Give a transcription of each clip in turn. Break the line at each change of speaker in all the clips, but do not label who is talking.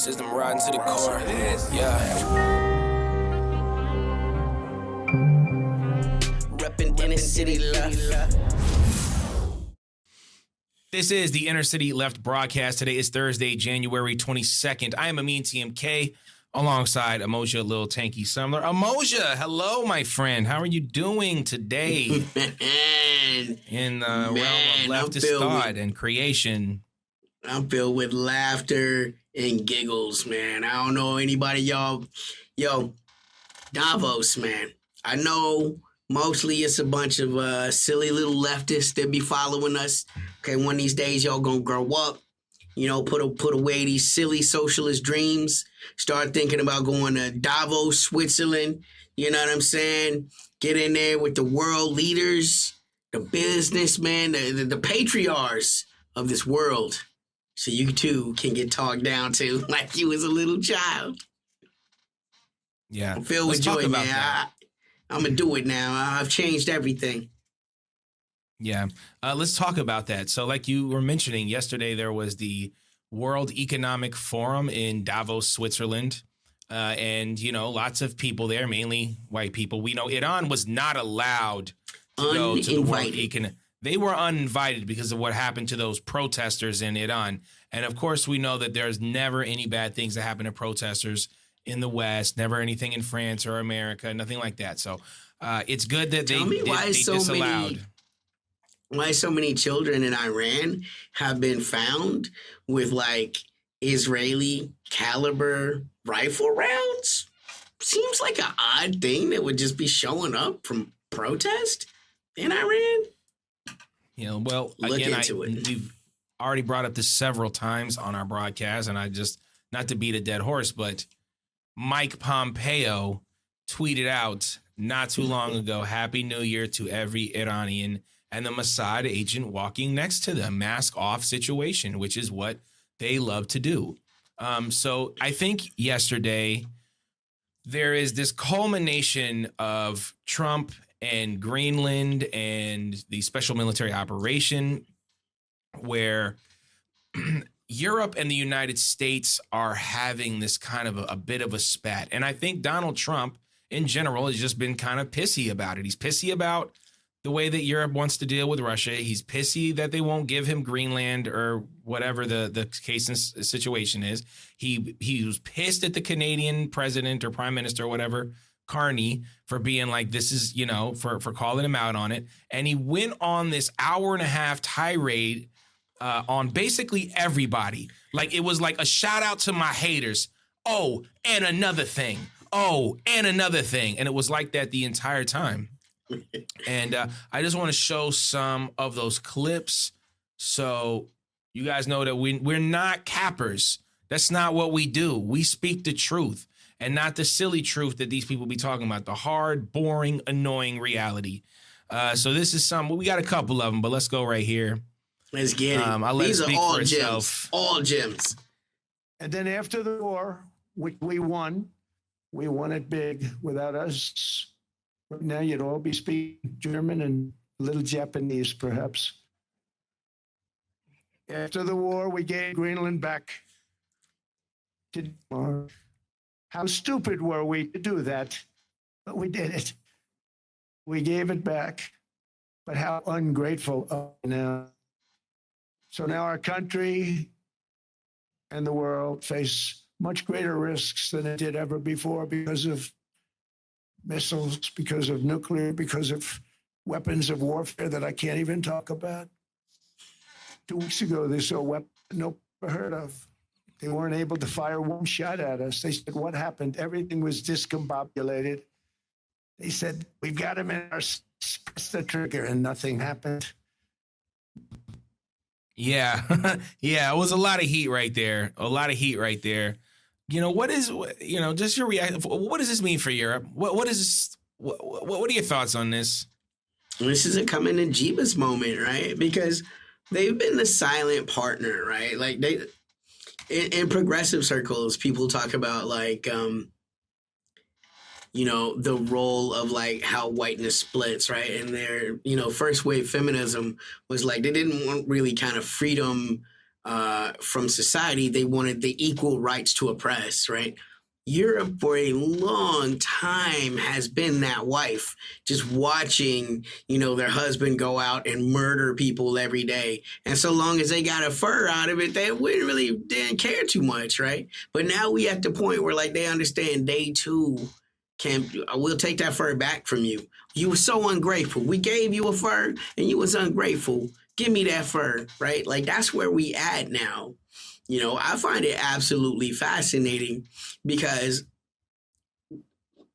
System riding to the core. Yeah. Reppin' inner city left.
This is the Inner City Left broadcast. Today is Thursday, January 22nd. I am Amin TMK alongside Amoja, Lil Tanky Sumler. Amoja, hello, my friend. How are you doing today? In the realm of leftist thought and creation.
I'm filled with laughter and giggles, man. I don't know anybody, y'all. Yo, Davos, man. I know mostly it's a bunch of silly little leftists that be following us. Okay, one of these days y'all gonna grow up, you know, put away these silly socialist dreams. Start thinking about going to Davos, Switzerland. You know what I'm saying? Get in there with the world leaders, the businessmen, the patriarchs of this world. So you too can get talked down to like you was a little child.
Yeah.
I'm filled with joy, man. I'm going to do it now. I've changed everything.
Yeah. Let's talk about that. So like you were mentioning yesterday, there was the World Economic Forum in Davos, Switzerland. And, you know, lots of people there, mainly white people. We know Iran was not allowed to go to the World Economic. They were uninvited because of what happened to those protesters in Iran. And of course, we know that there's never any bad things that happen to protesters in the West, never anything in France or America, nothing like that. So it's good that they disallowed.
Why so many children in Iran have been found with like Israeli caliber rifle rounds? Seems like an odd thing that would just be showing up from protest in Iran.
You know, well, again, we've already brought up this several times on our broadcast, and I just, not to beat a dead horse, but Mike Pompeo tweeted out not too long ago, Happy New Year to every Iranian, and the Mossad agent walking next to them, mask off situation, which is what they love to do. So I think yesterday there is this culmination of Trump and Greenland and the special military operation where Europe and the United States are having this kind of a bit of a spat. And I think Donald Trump in general has just been kind of pissy about it. He's pissy about the way that Europe wants to deal with Russia. He's pissy that they won't give him Greenland or whatever the case and situation is. He was pissed at the Canadian president or prime minister or whatever, Carney, for being like, this is, you know, for calling him out on it. And he went on this hour-and-a-half tirade on basically everybody. Like, it was like a shout out to my haters. Oh, and another thing. Oh, and another thing. And it was like that the entire time. And I just want to show some of those clips so you guys know that we're not cappers. That's not what we do. We speak the truth and not the silly truth that these people be talking about, the hard, boring, annoying reality. So this is we got a couple of them, but let's go right here.
Let's get it.
I'll let
These
it speak
are all
for
gems.
itself.
All gems.
And then after the war, which we won it big. Without us, right now you'd all be speaking German and a little Japanese, perhaps. After the war, we gave Greenland back to Denmark. How stupid were we to do that? But we did it. We gave it back. But how ungrateful are we now? So now our country and the world face much greater risks than it did ever before because of missiles, because of nuclear, because of weapons of warfare that I can't even talk about. 2 weeks ago, they saw weapons no one heard of. They weren't able to fire one shot at us. They said, what happened? Everything was discombobulated. They said, we've got him in our, press the trigger, and nothing happened.
Yeah. Yeah, it was a lot of heat right there. You know, just your reaction. What does this mean for Europe? What is this? What are your thoughts on this?
This is a coming in Jeebus moment, right? Because they've been the silent partner, right? Like in progressive circles, people talk about like, you know, the role of like how whiteness splits, right? And their, you know, first wave feminism was like, they didn't want really kind of freedom from society. They wanted the equal rights to oppress, right? Europe for a long time has been that wife, just watching, their husband go out and murder people every day. And so long as they got a fur out of it, they didn't care too much, right? But now we at the point where like they understand they too we'll take that fur back from you. You were so ungrateful. We gave you a fur and you was ungrateful. Give me that fur, right? Like that's where we at now. I find it absolutely fascinating because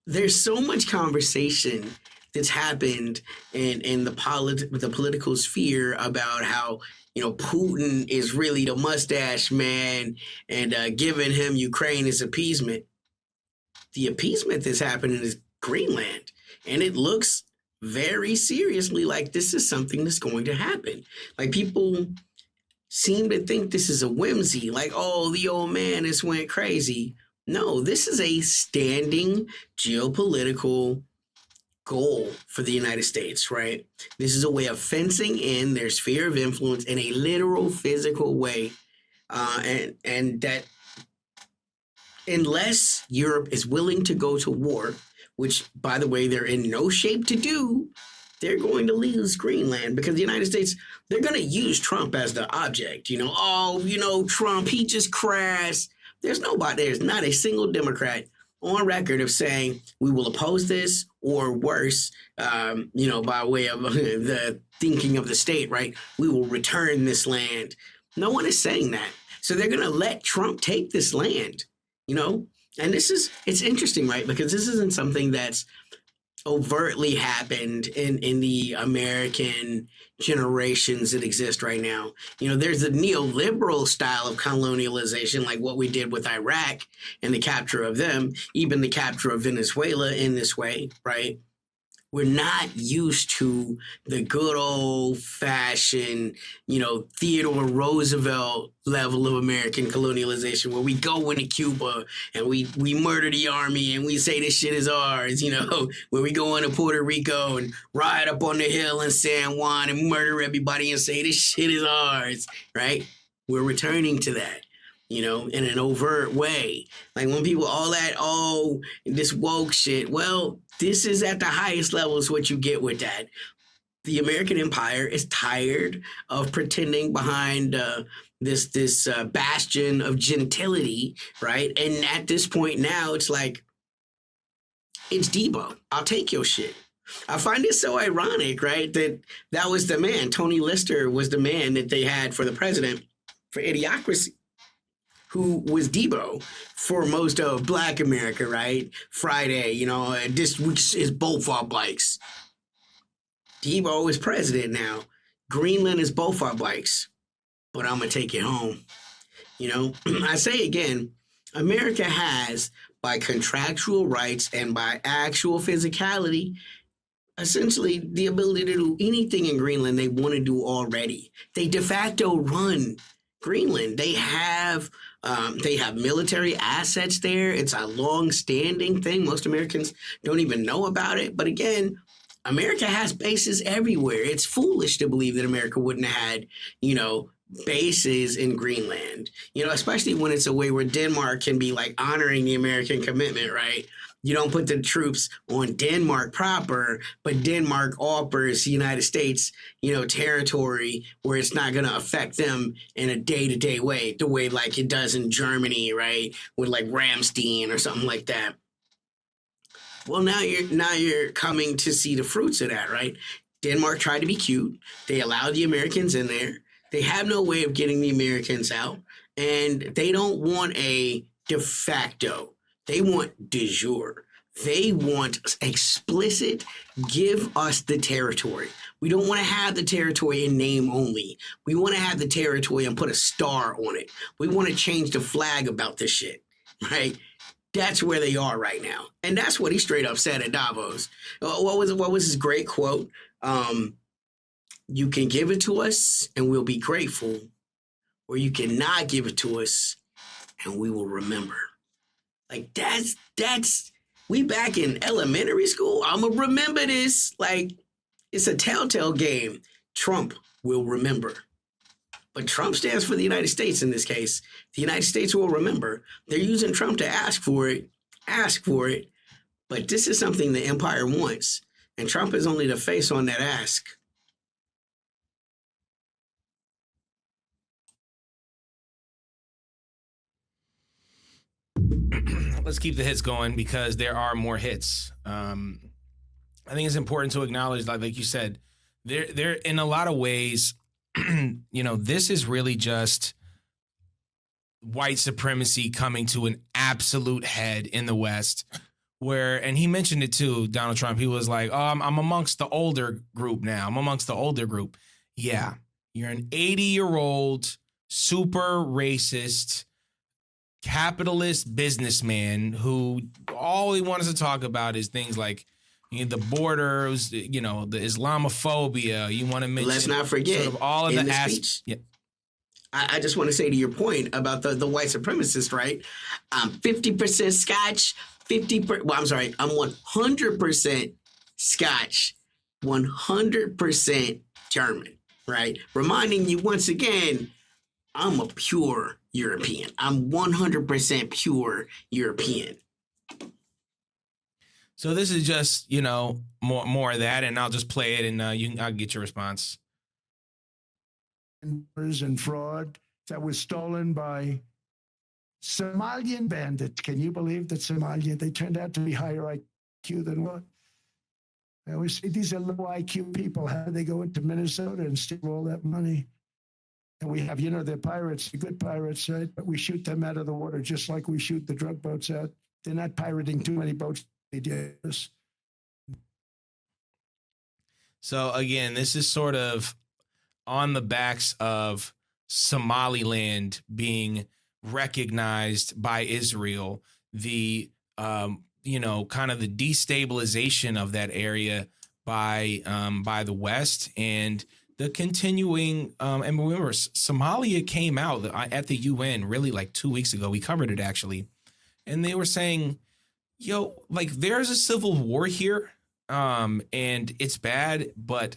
there's so much conversation that's happened in the political sphere about how, Putin is really the mustache man and giving him Ukraine as appeasement. The appeasement that's happening is Greenland, and it looks very seriously like this is something that's going to happen. Like people seem to think this is a whimsy, like, oh, the old man just went crazy. No, this is a standing geopolitical goal for the United States, right? This is a way of fencing in their sphere of influence in a literal physical way. And that unless Europe is willing to go to war, which, by the way, they're in no shape to do, they're going to lose Greenland because the United States, they're going to use Trump as the object. Trump, he just crashed. There's not a single Democrat on record of saying we will oppose this or worse, by way of the thinking of the state, right? We will return this land. No one is saying that. So they're going to let Trump take this land, and it's interesting, right? Because this isn't something that's overtly happened in the American generations that exist right now. There's a neoliberal style of colonialization, like what we did with Iraq and the capture of them, even the capture of Venezuela in this way, right? We're not used to the good old fashioned, Theodore Roosevelt level of American colonialization where we go into Cuba and we murder the army and we say this shit is ours, where we go into Puerto Rico and ride up on the hill in San Juan and murder everybody and say this shit is ours, right? We're returning to that. In an overt way. Like when people, this woke shit. Well, this is at the highest levels what you get with that. The American empire is tired of pretending behind this bastion of gentility, right? And at this point now, it's like, it's Debo. I'll take your shit. I find it so ironic, right? That was the man. Tony Lister was the man that they had for the president for Idiocracy, who was Debo for most of Black America, right? Friday, this week is both our bikes. Debo is president now. Greenland is both our bikes. But I'm going to take it home. I say again, America has, by contractual rights and by actual physicality, essentially the ability to do anything in Greenland they want to do already. They de facto run Greenland. They have military assets there. It's a long-standing thing. Most Americans don't even know about it. But again, America has bases everywhere. It's foolish to believe that America wouldn't have had, bases in Greenland, especially when it's a way where Denmark can be like honoring the American commitment, right? You don't put the troops on Denmark proper, but Denmark offers the United States, territory where it's not going to affect them in a day-to-day way, the way like it does in Germany, right? With like Ramstein or something like that. Well, now you're coming to see the fruits of that, right? Denmark tried to be cute. They allowed the Americans in there. They have no way of getting the Americans out, and they don't want a de facto. They want de jure. They want explicit, give us the territory. We don't want to have the territory in name only. We want to have the territory and put a star on it. We want to change the flag about this shit, right? That's where they are right now. And that's what he straight up said at Davos. What was his great quote? You can give it to us and we'll be grateful, or you cannot give it to us and we will remember. Like that's we back in elementary school. I'ma remember this. Like it's a telltale game. Trump will remember. But Trump stands for the United States in this case. The United States will remember. They're using Trump to ask for it. But this is something the empire wants. And Trump is only the face on that ask.
Let's keep the hits going because there are more hits. I think it's important to acknowledge, like you said, they're in a lot of ways, this is really just white supremacy coming to an absolute head in the West. And he mentioned it too, Donald Trump. He was like, "Oh, I'm amongst the older group now. I'm amongst the older group." Yeah, you're an 80-year-old super racist capitalist businessman who all he wants to talk about is things like the borders, the Islamophobia. You want to mention?
Let's not forget
sort of all of
in
the
speech. Yeah. I just want to say to your point about the white supremacist, right? 50% Scotch, I'm 100% Scotch, 100% German, right? Reminding you once again, I'm a pure European. I'm 100% pure European.
So this is just, more of that, and I'll just play it, and I'll get your response.
And fraud that was stolen by Somalian bandits. Can you believe that they turned out to be higher IQ than what? I always say these are low IQ people. How do they go into Minnesota and steal all that money? And we have, they're pirates, the good pirates, right? But we shoot them out of the water just like we shoot the drug boats out. They're not pirating too many boats. They do this.
So again, this is sort of on the backs of Somaliland being recognized by Israel, the kind of the destabilization of that area by the West, and the continuing and remember Somalia came out at the UN really like 2 weeks ago. We covered it actually, and they were saying, there's a civil war here, and it's bad, but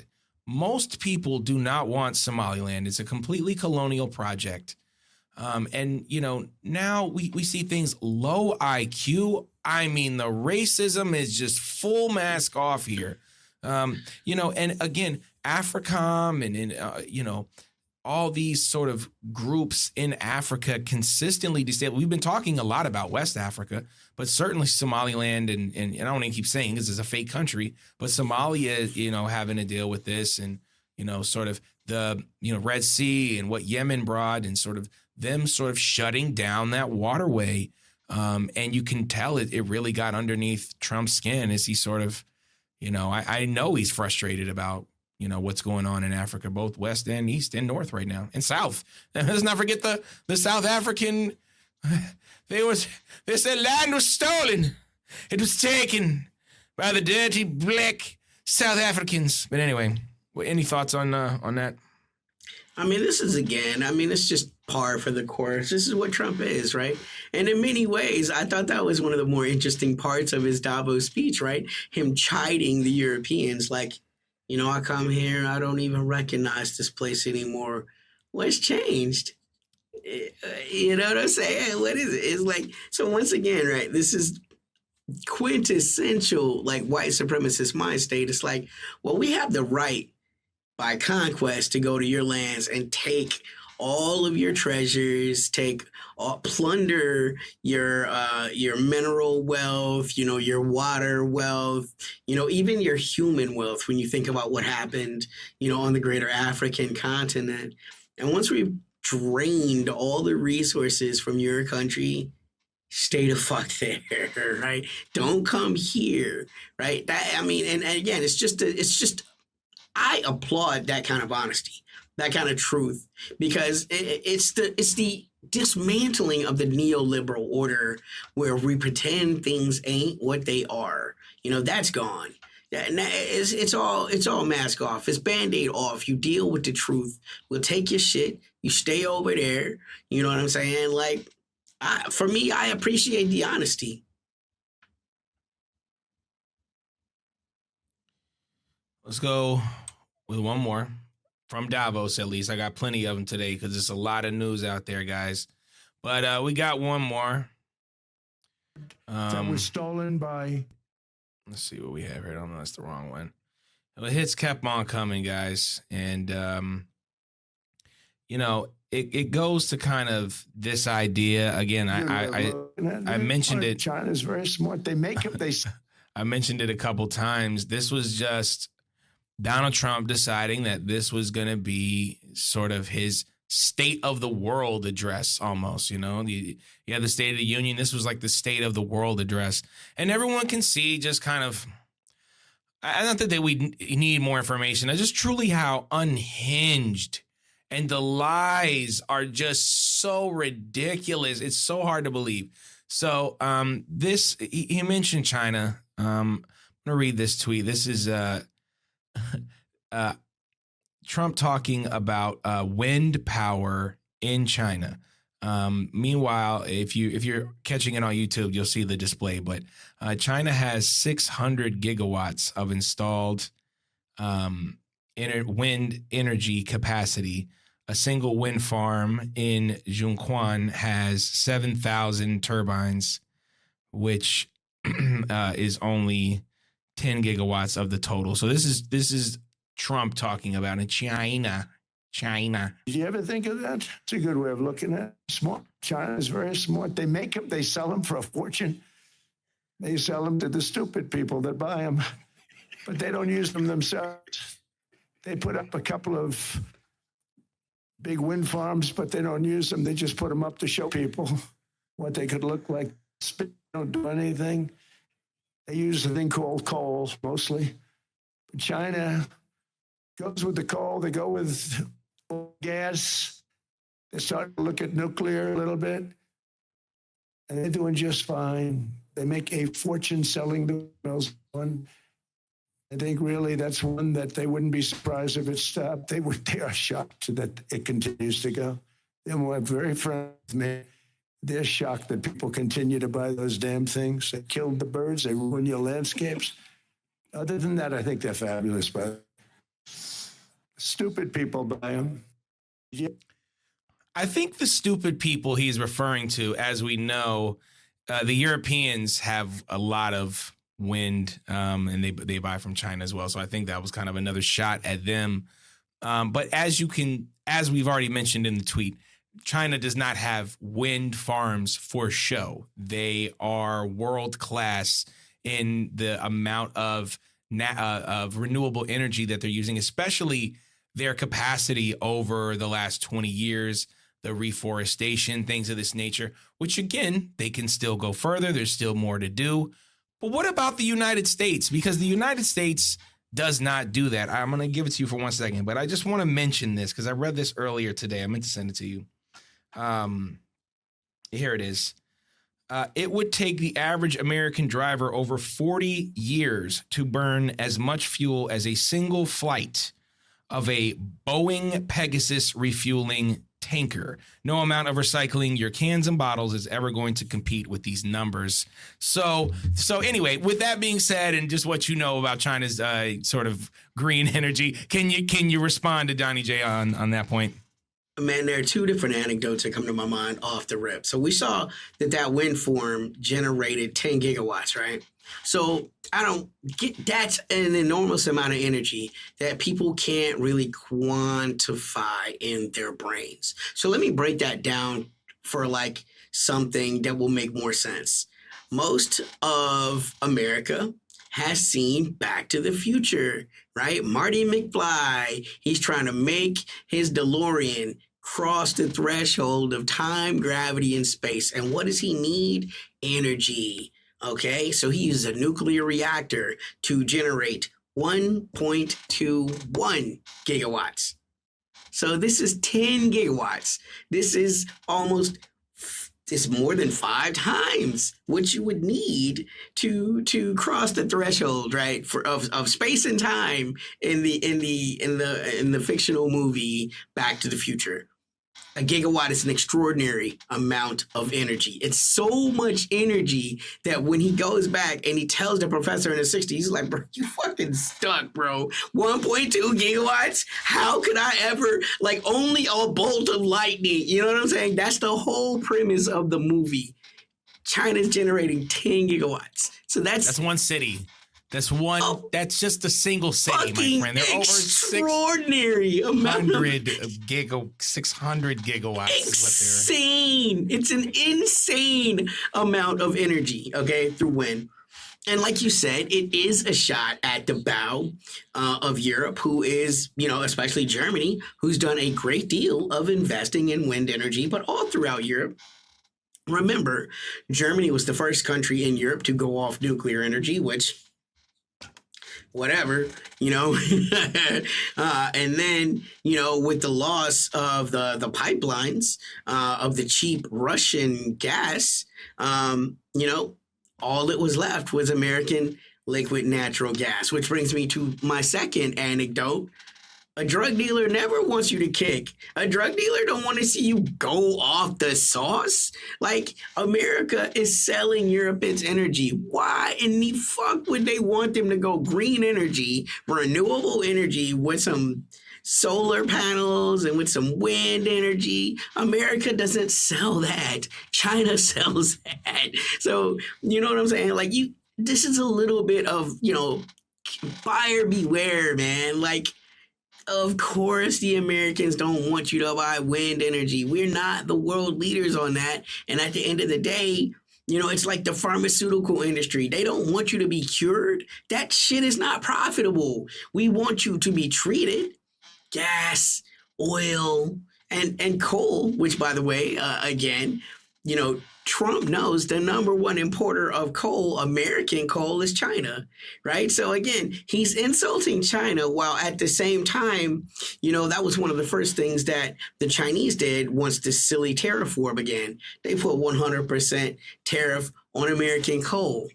most people do not want Somaliland. It's a completely colonial project. And, now we see things low IQ. I mean, the racism is just full mask off here. And again, AFRICOM and all these sort of groups in Africa consistently destabilize. We've been talking a lot about West Africa, but certainly Somaliland and I don't want to keep saying this is a fake country, but Somalia, having to deal with this and, sort of the, Red Sea and what Yemen brought and sort of them sort of shutting down that waterway. And you can tell it really got underneath Trump's skin as he sort of, I know he's frustrated about, what's going on in Africa, both West and East and North right now, and South. And let's not forget the South African. They said land was stolen. It was taken by the dirty black South Africans. But anyway, any thoughts on that?
I mean, it's just par for the course. This is what Trump is, right? And in many ways, I thought that was one of the more interesting parts of his Davos speech, right? Him chiding the Europeans like, I come here, I don't even recognize this place anymore. What's changed? You know what I'm saying? What is it? It's like, so once again, right, this is quintessential, like, white supremacist mind state. It's like, well, we have the right by conquest to go to your lands and take all of your treasures, plunder your mineral wealth, your water wealth, even your human wealth when you think about what happened, on the greater African continent. And once we've drained all the resources from your country, stay the fuck there, right? Don't come here, right? And again, it's just I applaud that kind of honesty, that kind of truth, because it's the dismantling of the neoliberal order where we pretend things ain't what they are. That's gone. It's all mask off. It's Band-Aid off. You deal with the truth. We'll take your shit. You stay over there. You know what I'm saying? Like, for me, I appreciate the honesty.
Let's go with one more. from Davos, at least. I got plenty of them today because there's a lot of news out there, guys. But we got one more.
That was stolen by.
Let's see what we have here. I don't know, that's the wrong one. The hits kept on coming, guys. And, it goes to kind of this idea. Again, I mentioned it.
China's very smart. They make it.
I mentioned it a couple times. This was just Donald Trump deciding that this was going to be sort of his state of the world address almost, you had the State of the Union. This was like the state of the world address. And everyone can see just kind of, not that we need more information, just truly how unhinged and the lies are just so ridiculous. It's so hard to believe. So he mentioned China. I'm going to read this tweet. This is Trump talking about wind power in China. Meanwhile, if you're catching it on YouTube, you'll see the display. But China has 600 gigawatts of installed wind energy capacity. A single wind farm in Zhongquan has 7,000 turbines, which is only 10 gigawatts of the total. So this is Trump talking about in China.
Did you ever think of that? It's a good way of looking at it. Smart. China is very smart. They make them. They sell them for a fortune. They sell them to the stupid people that buy them, but they don't use them themselves. They put up a couple of big wind farms, but they don't use them. They just put them up to show people what they could look like. They don't do anything. They use a thing called coal mostly. But China goes with the coal. They go with gas. They start to look at nuclear a little bit. And they're doing just fine. They make a fortune selling those one. I think really that's one that they wouldn't be surprised if it stopped. They are shocked that it continues to go. They're very friends with me. They're shocked that people continue to buy those damn things. They killed the birds. They ruin your landscapes. Other than that, I think they're fabulous. But stupid people buy them. Yeah.
I think the stupid people he's referring to, as we know, the Europeans have a lot of wind, and they buy from China as well. So I think that was kind of another shot at them. But as we've already mentioned in the tweet, China does not have wind farms for show. They are world class in the amount of renewable energy that they're using, especially their capacity over the last 20 years, the reforestation, things of this nature, which again, they can still go further. There's still more to do. But what about the United States? Because the United States does not do that. I'm going to give it to you for 1 second, but I just want to mention this because I read this earlier today. I meant to send it to you. Here it is. It would take the average American driver over 40 years to burn as much fuel as a single flight of a Boeing Pegasus refueling tanker. No amount of recycling your cans and bottles is ever going to compete with these numbers. So anyway, with that being said, and just what you know about China's sort of green energy, can you respond to Donnie J on that point?
Man, there are two different anecdotes that come to my mind off the rip. So we saw that wind farm generated 10 gigawatts, right? So I don't get that's an enormous amount of energy that people can't really quantify in their brains. So let me break that down for like something that will make more sense. Most of America has seen Back to the Future, right? Marty McFly, he's trying to make his DeLorean cross the threshold of time, gravity, and space. And what does he need? Energy. Okay, so he uses a nuclear reactor to generate 1.21 gigawatts. So this is 10 gigawatts. This is more than 5 times what you would need to cross the threshold, right, of space and time in the fictional movie Back to the Future. A gigawatt is an extraordinary amount of energy. It's so much energy that when he goes back and he tells the professor in the 60s, he's like, bro, you fucking stuck, bro. 1.2 gigawatts? How could I ever, like, only a bolt of lightning? You know what I'm saying? That's the whole premise of the movie. China's generating 10 gigawatts. So that's
one city. That's one. That's just a single city, my friend. They're over
extraordinary amount of
600 gigawatts.
Insane. It's an insane amount of energy. Okay, through wind. And like you said, it is a shot at the bow of Europe, who is, especially Germany, who's done a great deal of investing in wind energy, but all throughout Europe. Remember, Germany was the first country in Europe to go off nuclear energy, which, whatever, and then, with the loss of the pipelines of the cheap Russian gas, all that was left was American liquid natural gas, which brings me to my second anecdote. A drug dealer never wants you to kick. A drug dealer don't want to see you go off the sauce. Like, America is selling Europe its energy. Why in the fuck would they want them to go green energy, renewable energy with some solar panels and with some wind energy? America doesn't sell that. China sells that. So, you know what I'm saying? Like, this is a little bit of, buyer beware, man. Like, of course, the Americans don't want you to buy wind energy. We're not the world leaders on that. And at the end of the day, it's like the pharmaceutical industry. They don't want you to be cured. That shit is not profitable. We want you to be treated. Gas, oil, and coal, which, by the way, again, Trump knows the number one importer of coal, American coal, is China, right? So again, he's insulting China while at the same time, that was one of the first things that the Chinese did once this silly tariff war began. They put 100% tariff on American coal.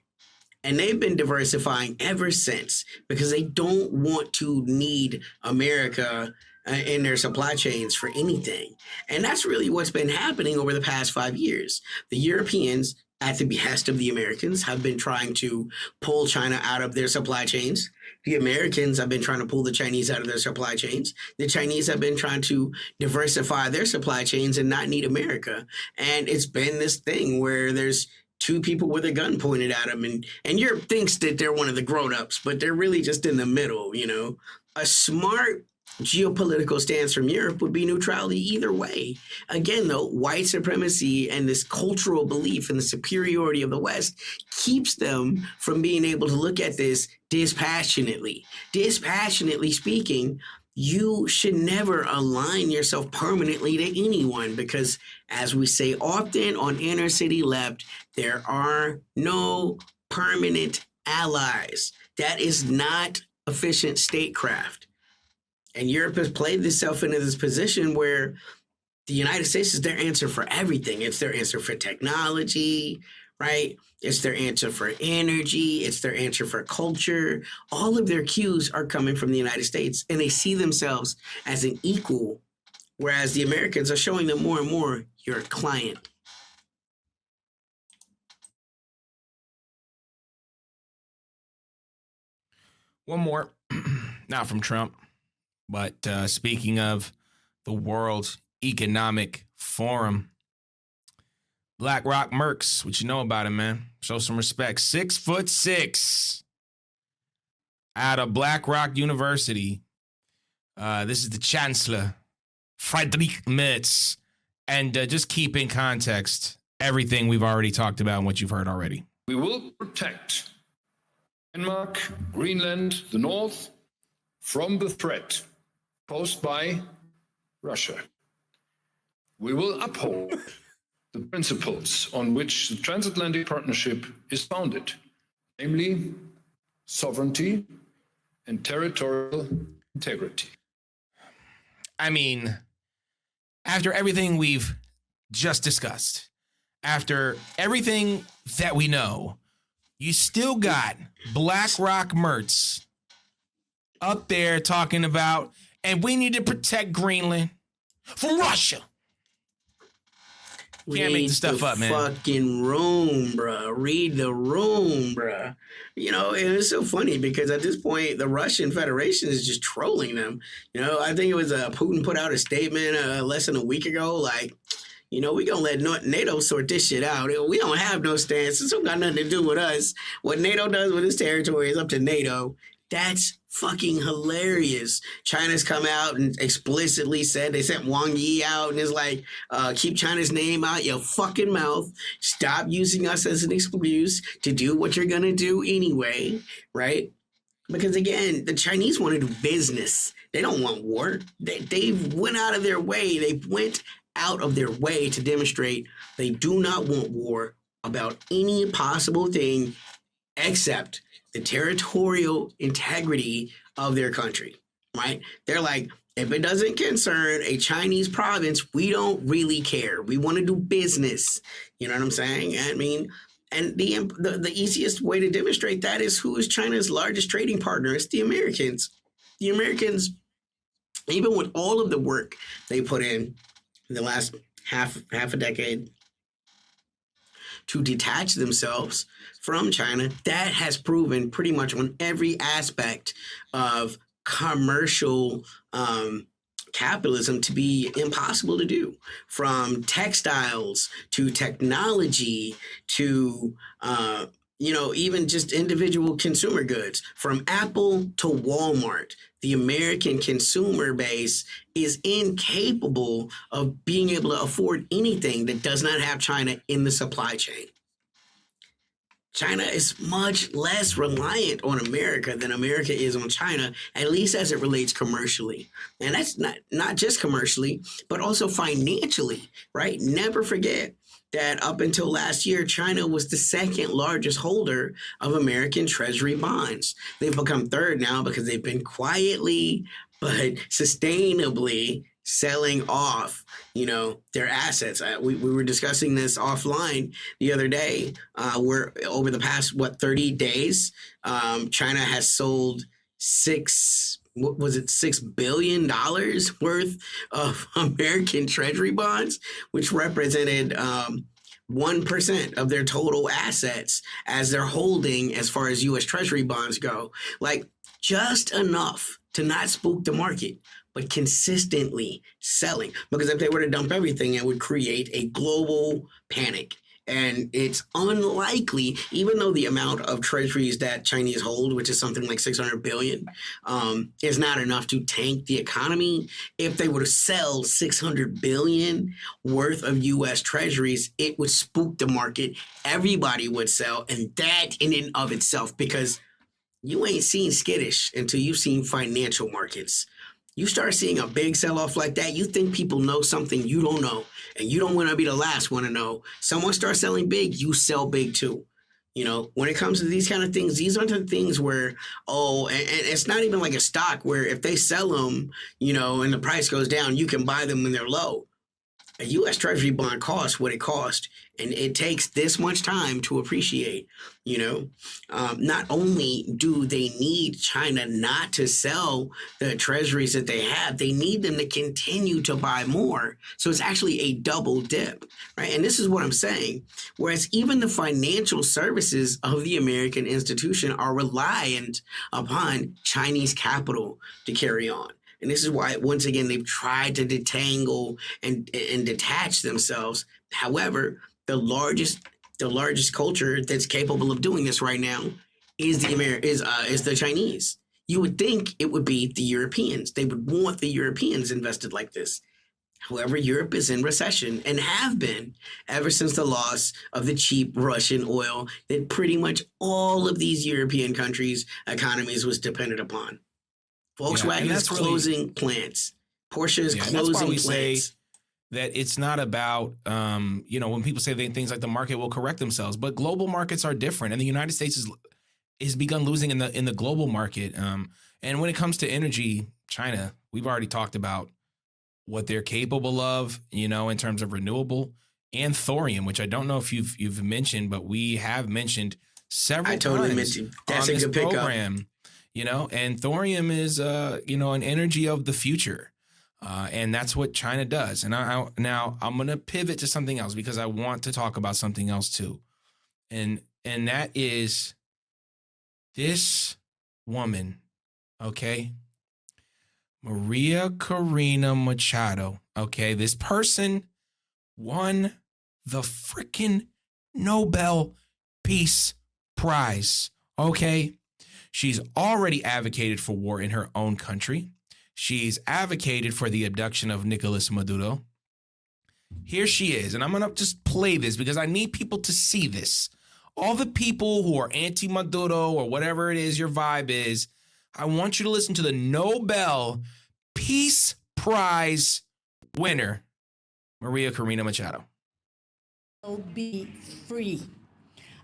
And they've been diversifying ever since because they don't want to need America in their supply chains for anything. And that's really what's been happening over the past 5 years. The Europeans, at the behest of the Americans, have been trying to pull China out of their supply chains. The Americans have been trying to pull the Chinese out of their supply chains. The Chinese have been trying to diversify their supply chains and not need America. And it's been this thing where there's two people with a gun pointed at them, and Europe thinks that they're one of the grown-ups, but they're really just in the middle, A smart geopolitical stance from Europe would be neutrality either way. Again, though, white supremacy and this cultural belief in the superiority of the West keeps them from being able to look at this dispassionately. Dispassionately speaking, you should never align yourself permanently to anyone because, as we say often on Inner City Left, there are no permanent allies. That is not efficient statecraft. And Europe has played itself into this position where the United States is their answer for everything. It's their answer for technology, right? It's their answer for energy. It's their answer for culture. All of their cues are coming from the United States, and they see themselves as an equal, whereas the Americans are showing them more and more, you're a client.
One more, not from Trump, but speaking of the World Economic Forum, BlackRock Mercs, what you know about him, man? Show some respect. 6'6" out of BlackRock University. This is the Chancellor, Friedrich Merz. And just keep in context everything we've already talked about and what you've heard already.
We will protect Denmark, Greenland, the North from the threat posed by Russia. We will uphold the principles on which the transatlantic partnership is founded, namely sovereignty and territorial integrity.
I mean, after everything we've just discussed, after everything that we know, you still got BlackRock Merz up there talking about, and we need to protect Greenland from Russia. Can't make the stuff up, man.
Fucking room, bruh. Read the room, bruh. You know, and it's so funny because at this point, the Russian Federation is just trolling them. You know, I think it was Putin put out a statement less than a week ago, like, you know, we gonna let NATO sort this shit out. We don't have no stance. This don't got nothing to do with us. What NATO does with its territory is up to NATO. That's fucking hilarious. China's come out and explicitly said, they sent Wang Yi out and is like, keep China's name out your fucking mouth. Stop using us as an excuse to do what you're gonna do anyway, right? Because again, the Chinese want to do business. They don't want war. They went out of their way. They went out of their way to demonstrate they do not want war about any possible thing except the territorial integrity of their country, right? They're like, if it doesn't concern a Chinese province, we don't really care. We want to do business. You know what I'm saying? I mean, and the easiest way to demonstrate that is who is China's largest trading partner? It's the Americans. The Americans, even with all of the work they put in the last half a decade to detach themselves from China, that has proven pretty much on every aspect of commercial capitalism to be impossible to do, from textiles to technology to even just individual consumer goods, from Apple to Walmart. The American consumer base is incapable of being able to afford anything that does not have China in the supply chain. China is much less reliant on America than America is on China, at least as it relates commercially. And that's not just commercially, but also financially, right? Never forget that up until last year, China was the second largest holder of American Treasury bonds. They've become third now because they've been quietly but sustainably selling off, their assets. We were discussing this offline the other day, where over the past, 30 days, China has sold $6 billion worth of American Treasury bonds, which represented 1% of their total assets as they're holding as far as U.S. Treasury bonds go. Like, just enough to not spook the market, but consistently selling. Because if they were to dump everything, it would create a global panic. And it's unlikely, even though the amount of treasuries that Chinese hold, which is something like 600 billion, is not enough to tank the economy. If they were to sell 600 billion worth of U.S. treasuries, it would spook the market. Everybody would sell. And that in and of itself, because you ain't seen skittish until you've seen financial markets. You start seeing a big sell-off like that, you think people know something you don't know, and you don't want to be the last one to know. Someone starts selling big, you sell big too. When it comes to these kind of things, these aren't the things where, and it's not even like a stock where if they sell them, and the price goes down, you can buy them when they're low. A U.S. Treasury bond costs what it costs, and it takes this much time to appreciate. Not only do they need China not to sell the treasuries that they have, they need them to continue to buy more. So it's actually a double dip, right? And this is what I'm saying. Whereas even the financial services of the American institution are reliant upon Chinese capital to carry on. And this is why, once again, they've tried to detangle and detach themselves. However, the largest culture that's capable of doing this right now is the Chinese. You would think it would be the Europeans. They would want the Europeans invested like this. However, Europe is in recession and have been ever since the loss of the cheap Russian oil that pretty much all of these European countries' economies was dependent upon. Volkswagen is closing plants. Porsche is closing plants.
Say that it's not about, when people say things like the market will correct themselves, but global markets are different. And the United States has begun losing in the global market. And when it comes to energy, China, we've already talked about what they're capable of, in terms of renewable and thorium, which I don't know if you've mentioned, but we have mentioned several times
That's
on
a
this
good
program. And thorium is, an energy of the future. And that's what China does. And now I'm going to pivot to something else because I want to talk about something else too. And that is this woman, okay? Maria Corina Machado, okay? This person won the freaking Nobel Peace Prize, okay? She's already advocated for war in her own country. She's advocated for the abduction of Nicolas Maduro. Here she is, and I'm going to just play this because I need people to see this. All the people who are anti-Maduro or whatever it is your vibe is, I want you to listen to the Nobel Peace Prize winner, Maria Corina Machado.
Will be free.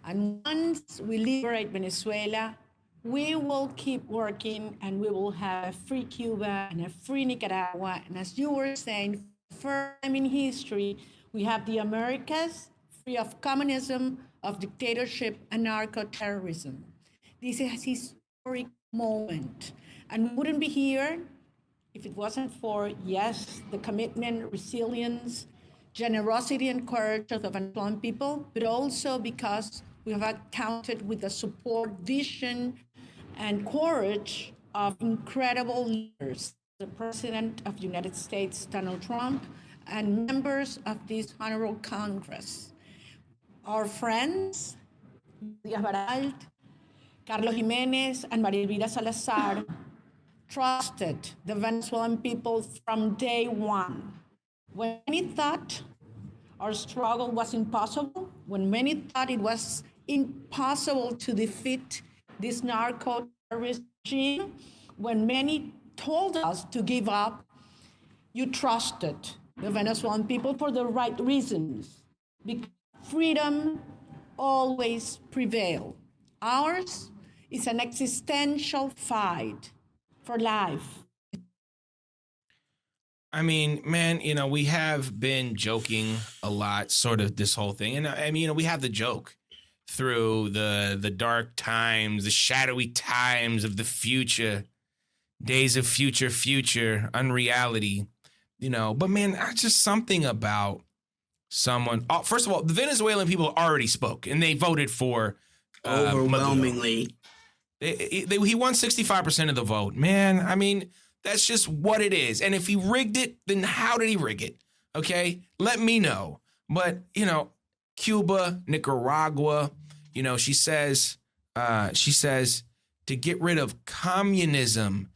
And once we liberate Venezuela, we will keep working and we will have a free Cuba and a free Nicaragua. And as you were saying, first time in history, we have the Americas free of communism, of dictatorship, and narco-terrorism. This is a historic moment. And we wouldn't be here if it wasn't for, yes, the commitment, resilience, generosity, and courage of the Venezuelan people, but also because we have counted with the support, vision, and courage of incredible leaders, the President of the United States, Donald Trump, and members of this Honorable Congress. Our friends, Díaz Baralt, Carlos Jiménez, and María Elvira Salazar, trusted the Venezuelan people from day one. When many thought our struggle was impossible, when many thought it was impossible to defeat this narco-terrorist regime, when many told us to give up, you trusted the Venezuelan people for the right reasons, because freedom always prevails. Ours is an existential fight for life.
I mean, man, we have been joking a lot, sort of this whole thing. And I mean, we have the joke through the dark times, the shadowy times of the future, days of future, unreality, But man, just something about someone. Oh, first of all, the Venezuelan people already spoke and they voted for
overwhelmingly.
He won 65% of the vote. Man, I mean, that's just what it is. And if he rigged it, then how did he rig it? Okay, let me know. But, Cuba, Nicaragua, she says to get rid of communism.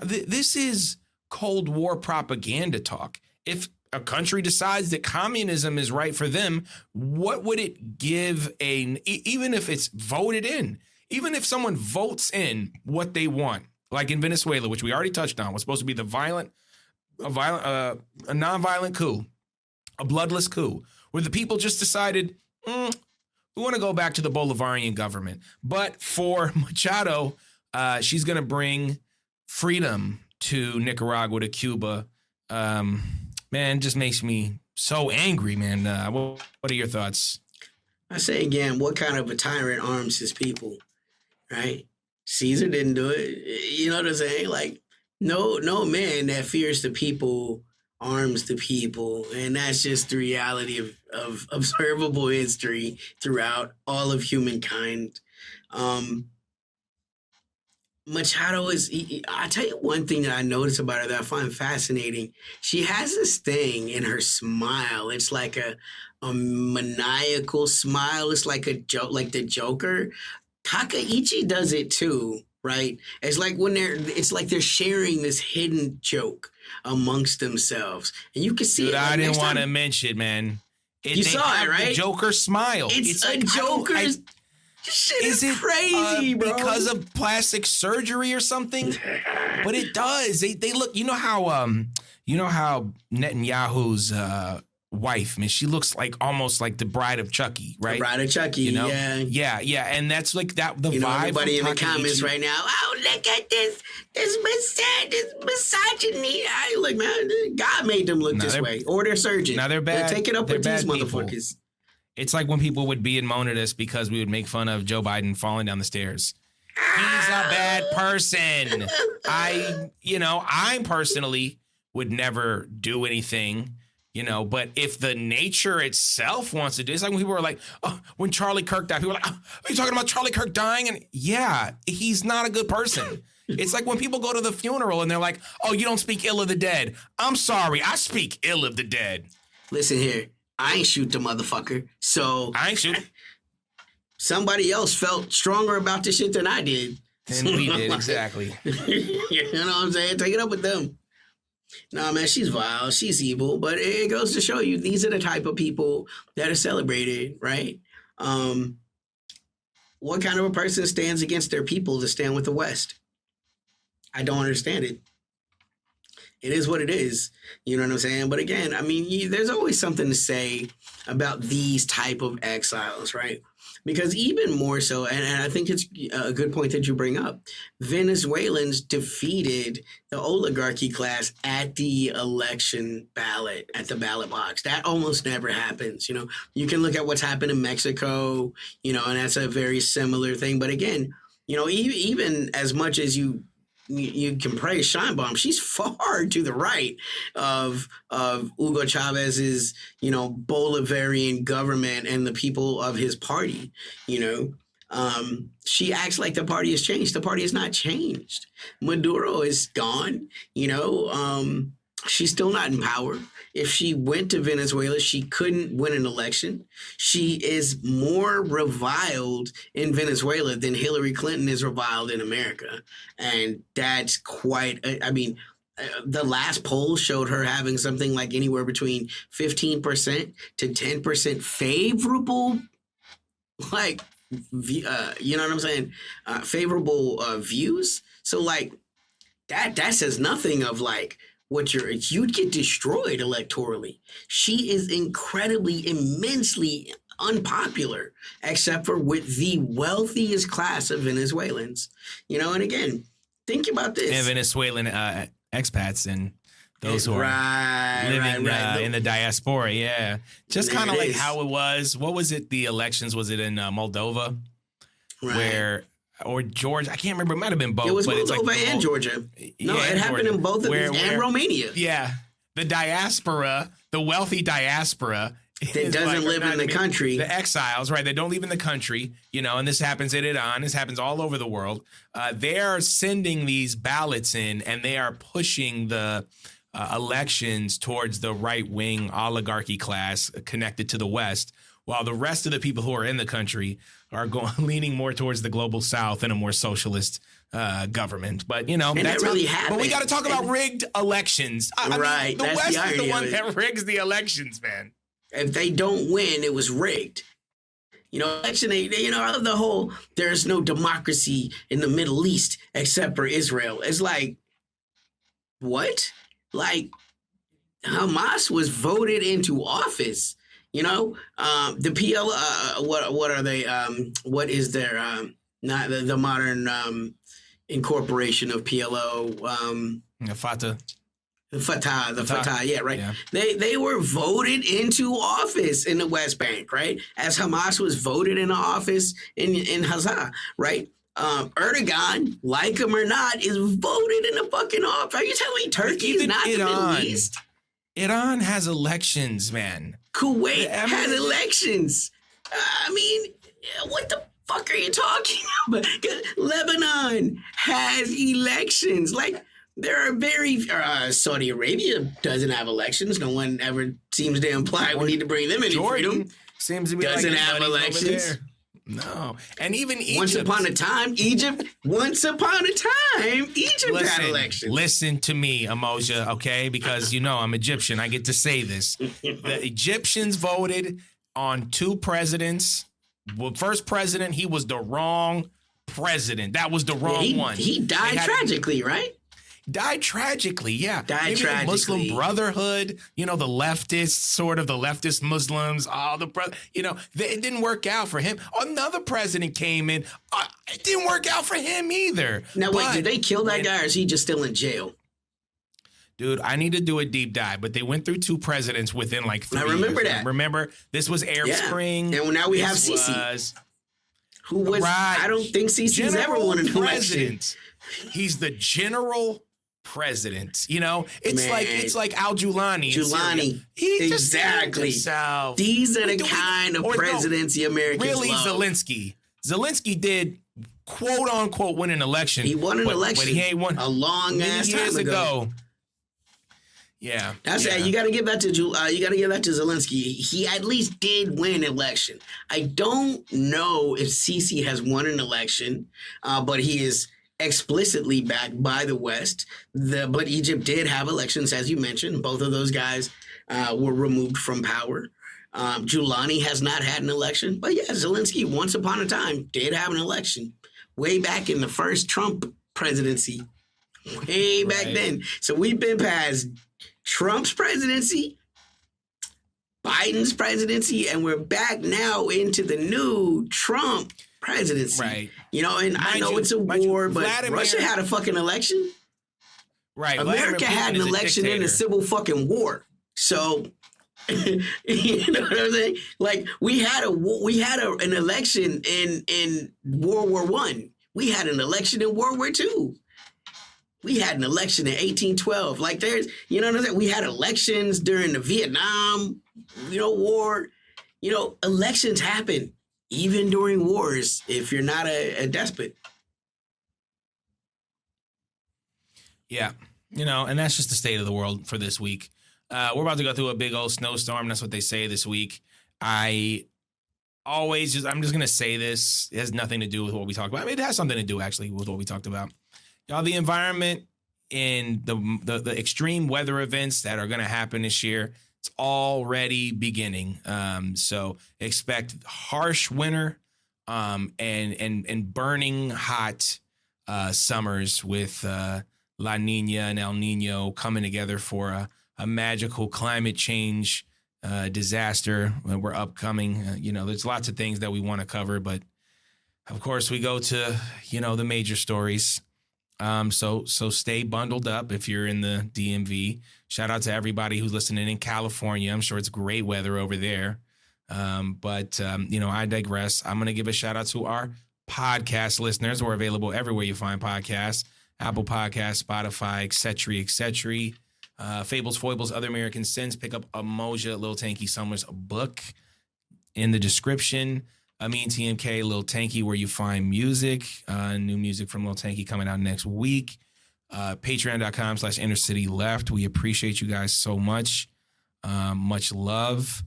This is Cold War propaganda talk. If a country decides that communism is right for them, what would it give even if it's voted in, even if someone votes in what they want, like in Venezuela, which we already touched on, was supposed to be a nonviolent coup, a bloodless coup, where the people just decided, we want to go back to the Bolivarian government. But for Machado, she's going to bring freedom to Nicaragua, to Cuba. Man, just makes me so angry, man. What are your thoughts?
I say again, what kind of a tyrant arms his people, right? Caesar didn't do it. You know what I'm saying? Like, no man that fears the people arms the people. And that's just the reality of observable history throughout all of humankind. Machado I tell you one thing that I notice about her that I find fascinating. She has this thing in her smile. It's like a maniacal smile. It's like a joke, like the Joker. Takaichi does it too, right? It's like it's like they're sharing this hidden joke amongst themselves. And you can see
Dude,
it.
I didn't want to mention, man.
You saw it, right?
The Joker smile.
It's a Joker's. Shit is crazy, bro.
Because of plastic surgery or something? But it does. They look. You know how Netanyahu's wife, man, she looks like almost like the Bride of Chucky, right? The
Bride of Chucky,
yeah, and that's like that. The vibe.
Everybody in the comments right now. Oh, look at this misogyny. I look, man. God made them look this way, or they're surgeons.
Now they're bad.
They're taking up with these motherfuckers.
People. It's like when people would be and moan at us because we would make fun of Joe Biden falling down the stairs. He's a bad person. I'm personally would never do anything, you know, but if the nature itself wants to do, it's like when people were like, oh, when Charlie Kirk died, people were like, oh, are you talking about Charlie Kirk dying? And yeah, he's not a good person. It's like when people go to the funeral and they're like, oh, you don't speak ill of the dead. I'm sorry, I speak ill of the dead.
Listen here, I ain't shoot the motherfucker, so
I ain't shoot.
Somebody else felt stronger about this shit than I did.
And we did, exactly.
You know what I'm saying? Take it up with them. No, man, she's vile. She's evil. But it goes to show you, these are the type of people that are celebrated, right? What kind of a person stands against their people to stand with the West? I don't understand it. It is what it is. You know what I'm saying? But again, I mean, there's always something to say about these type of exiles, right? Because even more so, and I think it's a good point that you bring up, Venezuelans defeated the oligarchy class at the election ballot, at the ballot box. That almost never happens. You know, you can look at what's happened in Mexico, you know, and that's a very similar thing. But again, you know, even as much as you can praise Scheinbaum, she's far to the right of Hugo Chavez's, you know, Bolivarian government and the people of his party. You know, she acts like the party has changed. The party has not changed. Maduro is gone. You know, she's still not in power. If she went to Venezuela, she couldn't win an election. She is more reviled in Venezuela than Hillary Clinton is reviled in America. And that's quite, I mean, the last poll showed her having something like anywhere between 15% to 10% favorable, like, you know what I'm saying? Favorable views. So like that says nothing of like, you'd get destroyed electorally. She is incredibly, immensely unpopular, except for with the wealthiest class of Venezuelans. You know, and again, think about this.
And Venezuelan expats and those who are living in the diaspora. Yeah. Just kind of like how it was. What was it? The elections, was it in Moldova? Where... Or Georgia, I can't remember. It might have been both.
It was
but
Moldova
it's like
and Georgia. No, it happened in both of these, and Romania.
Yeah, the diaspora, the wealthy diaspora
that doesn't live in the country.
The exiles, right? They don't live in the country, you know. And this happens in Iran. This happens all over the world. They are sending these ballots in, and they are pushing the elections towards the right-wing oligarchy class connected to the West, while the rest of the people who are in the country are leaning more towards the global South and a more socialist government. But, you know,
and
that's
that really happened.
But we got to talk about rigged elections. I mean, the West is the one that rigs the elections, man.
If they don't win, it was rigged. You know, election, you know, the whole, there's no democracy in the Middle East except for Israel. It's like, what? Like, Hamas was voted into office. You know, the PL, what are they? What is their, not the modern incorporation of PLO?
Fatah.
The Fatah, yeah, right.
Yeah.
They were voted into office in the West Bank, right? As Hamas was voted into office in Gaza, right? Erdogan, like him or not, is voted in the fucking office. Are you telling me Turkey is not the Middle East?
Iran has elections, man.
Kuwait has elections. I mean, what the fuck are you talking about? Lebanon has elections. Like, there are very... Saudi Arabia doesn't have elections. No one ever seems to imply we need to bring them any freedom.
Seems to be
doesn't have elections.
No. And even Egypt.
Once upon a time, Egypt had elections.
Listen to me, Amoja, okay? Because, you know, I'm Egyptian. I get to say this. The Egyptians voted on 2 presidents. Well, first president, he was the wrong president. That was the wrong one.
He died tragically, right?
Died tragically, yeah.
Maybe tragically.
The Muslim Brotherhood, you know, the leftist Muslims, you know, it didn't work out for him. Another president came in, it didn't work out for him either.
Now, wait, did they kill that guy or is he just still in jail?
Dude, I need to do a deep dive, but they went through 2 presidents within like 3 years.
I remember that.
Remember, this was Arab Spring.
And now we have Sisi. Who was,
right.
I don't think Sisi's ever won an election.
He's the general president. You know, it's
Man.
it's like Al Giuliani. in Syria.
Giuliani.
He just
Exactly.
himself.
These are the
Do we-
kind of
or no,
presidents the Americans
really
love.
Zelensky. Zelensky did quote unquote win an election.
He won an election
but he ain't won
a long
many
ass
years
time ago.
Yeah,
That's
yeah.
it. You got to give that to Zelensky. He at least did win an election. I don't know if Sisi has won an election, but he is explicitly backed by the West. But Egypt did have elections, as you mentioned. Both of those guys were removed from power. Giuliani has not had an election, but yeah, Zelensky once upon a time did have an election, way back in the first Trump presidency, way back then. So we've been past Trump's presidency, Biden's presidency, and we're back now into the new Trump presidency.
Right.
You know, and I know it's a
mind you,
war, but
Vladimir-
Russia had a fucking election.
Right.
America
Vladimir
had
Putin
an
is a
election in a
dictator.
civil fucking war. So, you know what I'm saying? Like we had an election in World War I. We had an election in World War II. We had an election in 1812. Like there's, you know what I'm saying? We had elections during the Vietnam, war. You know, elections happen even during wars if you're not a despot.
Yeah. And that's just the state of the world for this week. We're about to go through a big old snowstorm. That's what they say this week. I'm just going to say this. It has nothing to do with what we talked about. I mean, it has something to do actually with what we talked about. Y'all, the environment and the extreme weather events that are going to happen this year, it's already beginning. So expect harsh winter and burning hot summers with La Nina and El Nino coming together for a magical climate change disaster. We're upcoming. There's lots of things that we want to cover, but of course we go to the major stories. So stay bundled up if you're in the DMV. Shout out to everybody who's listening in California. I'm sure it's great weather over there. But I digress. I'm going to give a shout out to our podcast listeners. We're available everywhere you find podcasts, Apple Podcasts, Spotify, et cetera. Fables, Foibles, Other American Sins. Pick up Amoja, Lil Tanky Summer's book in the description. TMK, Lil Tanky, where you find music. New music from Lil Tanky coming out next week. Patreon.com/InnerCityLeft. We appreciate you guys so much. Much love.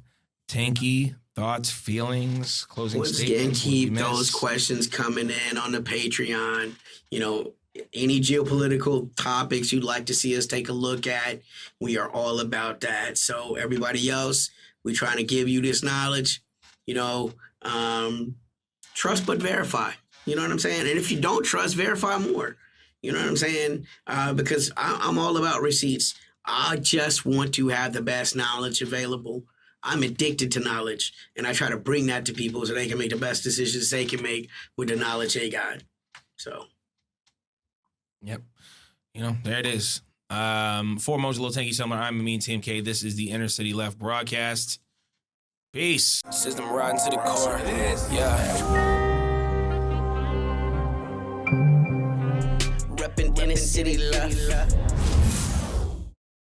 Tanky, thoughts, feelings, closing
Once again,
statements.
keep those questions coming in on the Patreon. Any geopolitical topics you'd like to see us take a look at, we are all about that. So everybody else, we're trying to give you this knowledge, trust but verify. You know what I'm saying? And if you don't trust, verify more. You know what I'm saying? Because I'm all about receipts. I just want to have the best knowledge available. I'm addicted to knowledge, and I try to bring that to people so they can make the best decisions they can make with the knowledge they got. So.
Yep. There it is. For Mojo, Lil Tanky Summer, I'm Amin TMK. This is the Inner City Left broadcast. Peace.
System riding to the core. Yeah. Reppin' Inner City Left.